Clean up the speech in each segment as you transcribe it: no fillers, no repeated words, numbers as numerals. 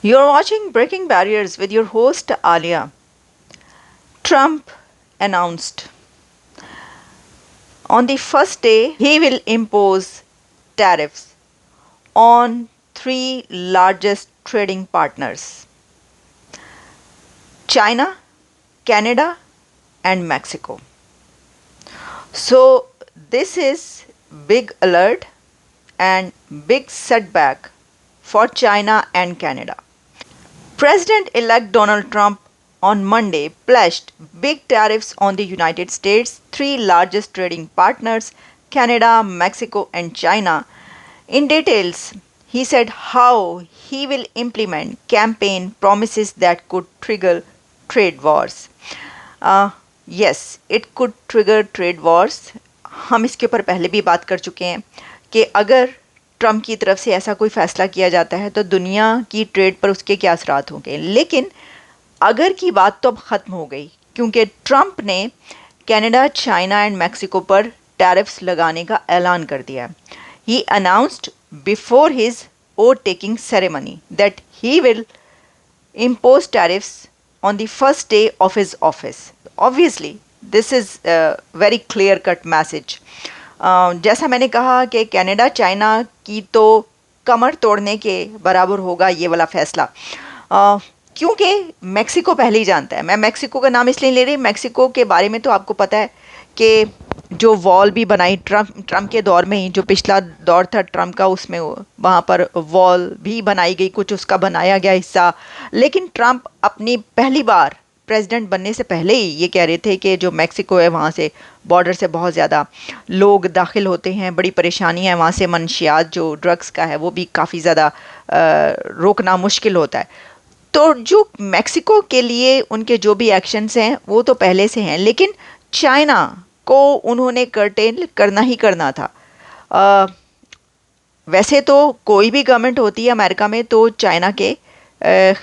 You're watching Breaking Barriers with your host Alia. Trump announced on the first day he will impose tariffs on three largest trading partners: China, Canada, and Mexico. So, this is big alert and big setback for China and Canada. President elect Donald Trump on Monday pledged big tariffs on the United States' three largest trading partners, Canada, Mexico, and China. In details, he said how he will implement campaign promises that could trigger trade wars. Uh, yes, it could trigger trade wars. हम इसके ऊपर पहले भी बात कर चुके हैं कि अगर ट्रम्प की तरफ से ऐसा कोई फैसला किया जाता है तो दुनिया की ट्रेड पर उसके क्या असरात होंगे। लेकिन अगर की बात तो अब ख़त्म हो गई, क्योंकि ट्रम्प ने कनाडा, चाइना एंड मैक्सिको पर टैरिफ्स लगाने का ऐलान कर दिया। He announced before his oath taking ceremony that he will impose tariffs on the first day of his office. Obviously, this is a very clear cut message. जैसा मैंने कहा कि कनाडा, चाइना की तो कमर तोड़ने के बराबर होगा ये वाला फैसला, क्योंकि मेक्सिको पहले ही जानता है। मैं मेक्सिको का नाम इसलिए ले रही, मेक्सिको के बारे में तो आपको पता है कि जो वॉल भी बनाई ट्रम्प के दौर में ही, जो पिछला दौर था ट्रम्प का, उसमें वहाँ पर वॉल भी बनाई गई, कुछ उसका बनाया गया हिस्सा। लेकिन ट्रम्प अपनी पहली बार प्रेसिडेंट बनने से पहले ही ये कह रहे थे कि जो मेक्सिको है वहाँ से बॉर्डर से बहुत ज़्यादा लोग दाखिल होते हैं, बड़ी परेशानी है वहाँ से, मनशियात जो ड्रग्स का है वो भी काफ़ी ज़्यादा रोकना मुश्किल होता है। तो जो मेक्सिको के लिए उनके जो भी एक्शंस हैं वो तो पहले से हैं, लेकिन चाइना को उन्होंने कर्टेल करना ही करना था। वैसे तो कोई भी गवर्नमेंट होती है अमेरिका में तो चाइना के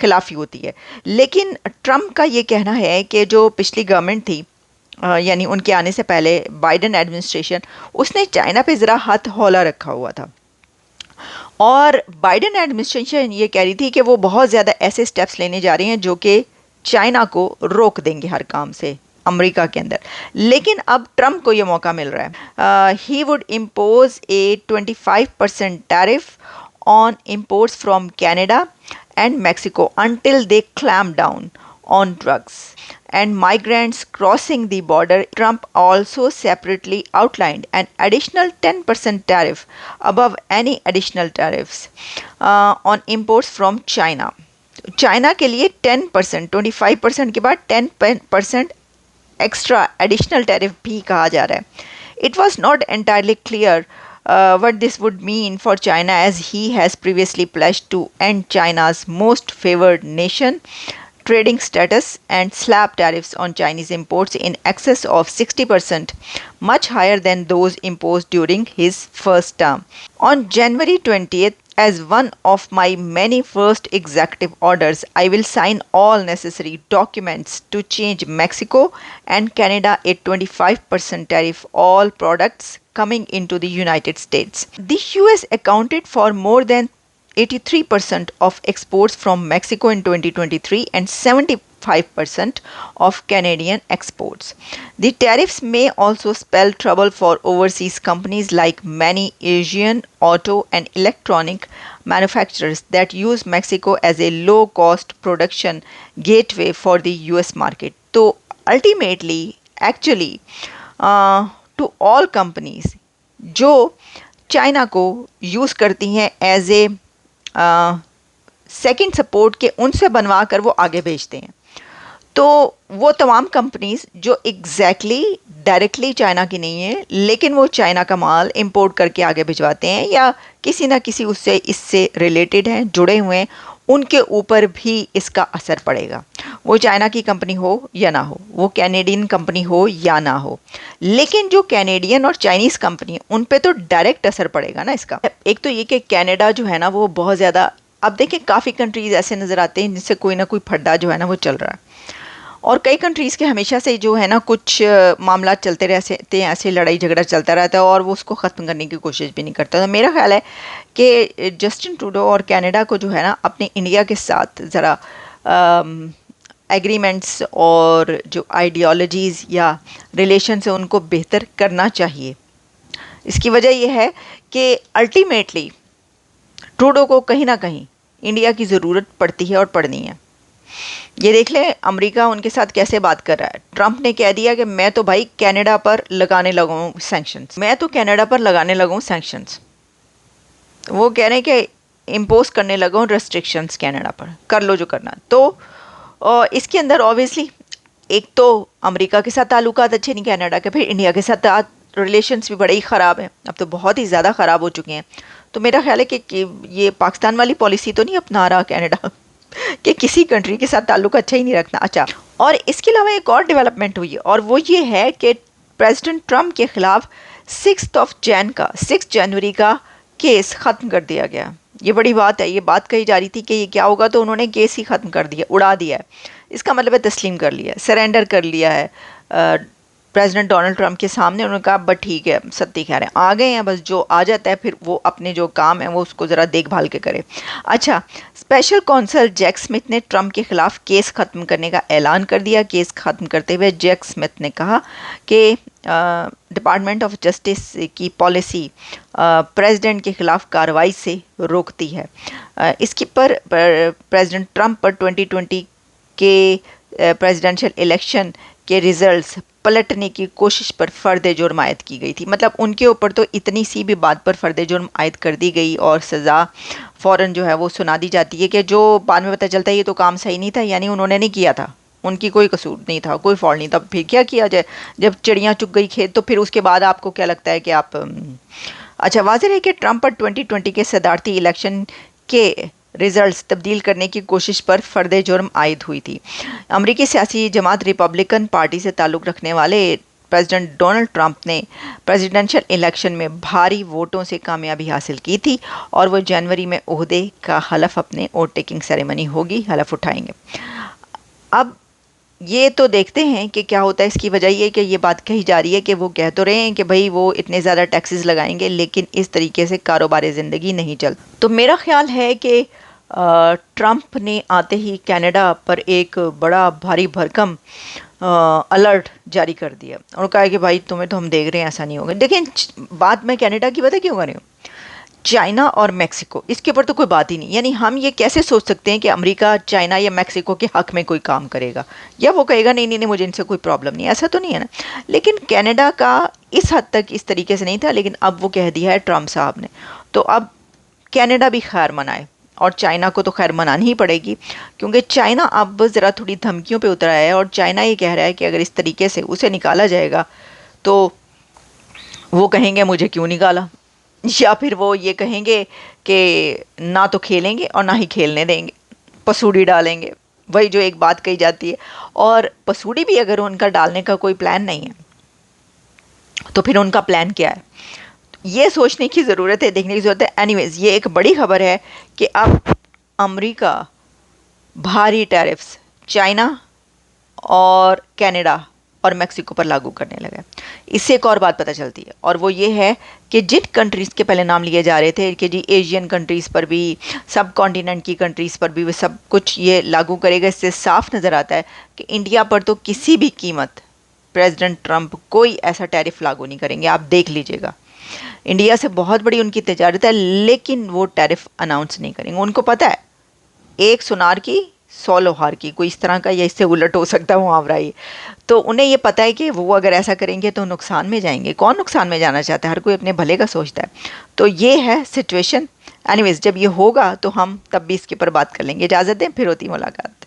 खिलाफ ही होती है, लेकिन ट्रम्प का ये कहना है कि जो पिछली गवर्नमेंट थी, यानी उनके आने से पहले बाइडेन एडमिनिस्ट्रेशन, उसने चाइना पे ज़रा हाथ हौला रखा हुआ था। और बाइडेन एडमिनिस्ट्रेशन ये कह रही थी कि वो बहुत ज़्यादा ऐसे स्टेप्स लेने जा रही हैं जो कि चाइना को रोक देंगे हर काम से अमेरिका के अंदर। लेकिन अब ट्रम्प को ये मौका मिल रहा है। He would impose A 25% tariff on imports from Canada and Mexico until they clamp down on drugs and migrants crossing the border. Trump also separately outlined an additional 10% tariff above any additional tariffs on imports from China. China के लिए 10%, 25% के बाद 10% extra additional tariff भी कहा जा रहा है। It was not entirely clear what this would mean for China, as he has previously pledged to end China's most favored nation trading status and slap tariffs on Chinese imports in excess of 60%, much higher than those imposed during his first term. On January 20th, as one of my many first executive orders, I will sign all necessary documents to change Mexico and Canada a 25% tariff all products coming into the United States. The US accounted for more than 83% of exports from Mexico in 2023 and 75% of Canadian exports. The tariffs may also spell trouble for overseas companies like many Asian auto and electronic manufacturers that use Mexico as a low-cost production gateway for the US market. So ultimately, actually, to all companies जो China को use करती हैं as a second support के, उनसे बनवा कर वो आगे भेजते हैं, तो वो तमाम कंपनीज जो एग्जैक्टली डायरेक्टली चाइना की नहीं है लेकिन वो चाइना का माल इंपोर्ट करके आगे भिजवाते हैं या किसी ना किसी उससे इससे रिलेटेड हैं, जुड़े हुए हैं, उनके ऊपर भी इसका असर पड़ेगा। वो चाइना की कंपनी हो या ना हो, वो कैनेडियन कंपनी हो या ना हो, लेकिन जो कैनेडियन और चाइनीज़ कंपनी है उन पे तो डायरेक्ट असर पड़ेगा ना इसका। एक तो ये कि कनाडा जो है ना वो बहुत ज़्यादा, अब देखें काफ़ी कंट्रीज़ ऐसे नज़र आते हैं जिनसे कोई ना कोई फड्डा जो है ना वो चल रहा है, और कई कंट्रीज़ के हमेशा से जो है ना कुछ मामला चलते रहते हैं, ऐसे लड़ाई झगड़ा चलता रहता है और वो उसको ख़त्म करने की कोशिश भी नहीं करता। तो मेरा ख्याल है कि जस्टिन ट्रूडो और कनाडा को जो है ना अपने इंडिया के साथ ज़रा एग्रीमेंट्स और जो आइडियोलॉजीज़ या रिलेशन है उनको बेहतर करना चाहिए। इसकी वजह यह है कि अल्टीमेटली ट्रूडो को कहीं ना कहीं इंडिया की ज़रूरत पड़ती है और पड़नी है। ये देख लें अमेरिका उनके साथ कैसे बात कर रहा है। ट्रंप ने कह दिया कि मैं तो भाई कनाडा पर लगाने लगा हूँ सैंक्शंस, मैं तो कनाडा पर लगाने लगा हूँ सैंक्शंस। वो कह रहे हैं कि इम्पोज करने लगा हूँ रेस्ट्रिक्शंस कनाडा पर, कर लो जो करना। तो इसके अंदर ऑब्वियसली एक तो अमेरिका के साथ ताल्लुकात अच्छे नहीं कनाडा के, फिर इंडिया के साथ रिलेशंस भी बड़े ही ख़राब हैं, अब तो बहुत ही ज़्यादा ख़राब हो चुके हैं। तो मेरा ख्याल है कि ये पाकिस्तान वाली पॉलिसी तो नहीं अपना रहा कनाडा कि किसी कंट्री के साथ ताल्लुक अच्छा ही नहीं रखना। अच्छा, और इसके अलावा एक और डेवलपमेंट हुई है और वो ये है कि प्रेसिडेंट ट्रंप के ख़िलाफ़ 6 जनवरी का केस ख़त्म कर दिया गया। ये बड़ी बात है। ये बात कही जा रही थी कि ये क्या होगा, तो उन्होंने केस ही ख़त्म कर दिया, उड़ा दिया है। इसका मतलब है तस्लीम कर लिया है, सरेंडर कर लिया है प्रेसिडेंट डोनाल्ड ट्रंप के सामने। उन्होंने कहा बट ठीक है, सत्ती खैर है, आ गए हैं, बस जो आ जाता है फिर वो अपने जो काम है वो उसको ज़रा देखभाल के करे। अच्छा, स्पेशल कौंसल जैक स्मिथ ने ट्रंप के ख़िलाफ़ केस ख़त्म करने का ऐलान कर दिया। केस ख़त्म करते हुए जैक स्मिथ ने कहा कि डिपार्टमेंट ऑफ जस्टिस की पॉलिसी प्रेसिडेंट के ख़िलाफ़ कार्रवाई से रोकती है। इसके पर प्रेसिडेंट ट्रंप पर 2020 के प्रेसिडेंशियल इलेक्शन के रिज़ल्ट्स पलटने की कोशिश पर फ़र्द जुर्म आयद की गई थी। मतलब उनके ऊपर तो इतनी सी भी बात पर फ़र्द जुर्म आयद कर दी गई और सज़ा फ़ौरन जो है वो सुना दी जाती है कि जो बाद में पता चलता है ये तो काम सही नहीं था, यानी उन्होंने नहीं किया था, उनकी कोई कसूर नहीं था, कोई फॉल्ट नहीं था। फिर क्या किया जाए, जब चिड़ियाँ चुग गई खेत तो फिर उसके बाद आपको क्या लगता है कि आप अच्छा, वाज़ेह है कि ट्रंप पर 2020 के सदारती इलेक्शन के रिज़ल्ट्स तब्दील करने की कोशिश पर फ़र्द जुर्म आयद हुई थी। अमरीकी सियासी जमात रिपब्लिकन पार्टी से ताल्लुक़ रखने वाले प्रेसिडेंट डोनाल्ड ट्रंप ने प्रेसिडेंशियल इलेक्शन में भारी वोटों से कामयाबी हासिल की थी और वो जनवरी में ओहदे का हलफ अपने वोट टेकिंग सेरेमनी होगी, हलफ उठाएंगे। अब ये तो देखते हैं कि क्या होता है। इसकी वजह ये कि ये बात कही जा रही है कि वो कह तो रहे हैं कि भाई वो इतने ज़्यादा टैक्सेस लगाएंगे, लेकिन इस तरीके से कारोबार ज़िंदगी नहीं चलती। तो मेरा ख्याल है कि ट्रंप ने आते ही कनाडा पर एक बड़ा भारी भरकम अलर्ट जारी कर दिया और कहा कि भाई तुम्हें तो हम देख रहे हैं, ऐसा नहीं होगा। देखिए बात मैं कनाडा की पता क्यों कर रही हूँ, चाइना और मेक्सिको, इसके ऊपर तो कोई बात ही नहीं। यानी हम ये कैसे सोच सकते हैं कि अमेरिका चाइना या मेक्सिको के हक़ में कोई काम करेगा या वो कहेगा नहीं नहीं नहीं मुझे इनसे कोई प्रॉब्लम नहीं, ऐसा तो नहीं है ना। लेकिन कनाडा का इस हद तक इस तरीके से नहीं था, लेकिन अब वो कह दिया है ट्रंप साहब ने, तो अब कनाडा भी खैर मनाए और चाइना को तो खैर मनानी ही पड़ेगी, क्योंकि चाइना अब ज़रा थोड़ी धमकियों पे उतर आया है और चाइना ये कह रहा है कि अगर इस तरीके से उसे निकाला जाएगा तो वो कहेंगे मुझे क्यों निकाला, या फिर वो ये कहेंगे कि ना तो खेलेंगे और ना ही खेलने देंगे, पसूड़ी डालेंगे। वही जो एक बात कही जाती है, और पसूड़ी भी अगर उनका डालने का कोई प्लान नहीं है तो फिर उनका प्लान क्या है, ये सोचने की ज़रूरत है, देखने की ज़रूरत है। एनीवेज़, ये एक बड़ी खबर है कि अब अमेरिका भारी टैरिफ्स चाइना और कनाडा और मेक्सिको पर लागू करने लगा। इससे एक और बात पता चलती है और वो ये है कि जिन कंट्रीज़ के पहले नाम लिए जा रहे थे कि जी एशियन कंट्रीज़ पर भी, सब कॉन्टिनेंट की कंट्रीज़ पर भी वो सब कुछ ये लागू करेगा। इससे साफ नज़र आता है कि इंडिया पर तो किसी भी कीमत प्रेसिडेंट ट्रंप कोई ऐसा टैरिफ लागू नहीं करेंगे। आप देख लीजिएगा, इंडिया से बहुत बड़ी उनकी तिजारत है, लेकिन वो टैरिफ अनाउंस नहीं करेंगे। उनको पता है एक सुनार की 100 लोहार की, कोई इस तरह का या इससे उलट हो सकता है मुहावरा ये। तो उन्हें ये पता है कि वो अगर ऐसा करेंगे तो नुकसान में जाएंगे। कौन नुकसान में जाना चाहता है, हर कोई अपने भले का सोचता है। तो ये है सिचुएशन। एनीवेज, जब ये होगा तो हम तब भी इसके ऊपर बात कर लेंगे। इजाज़त दें, फिर होती मुलाकात।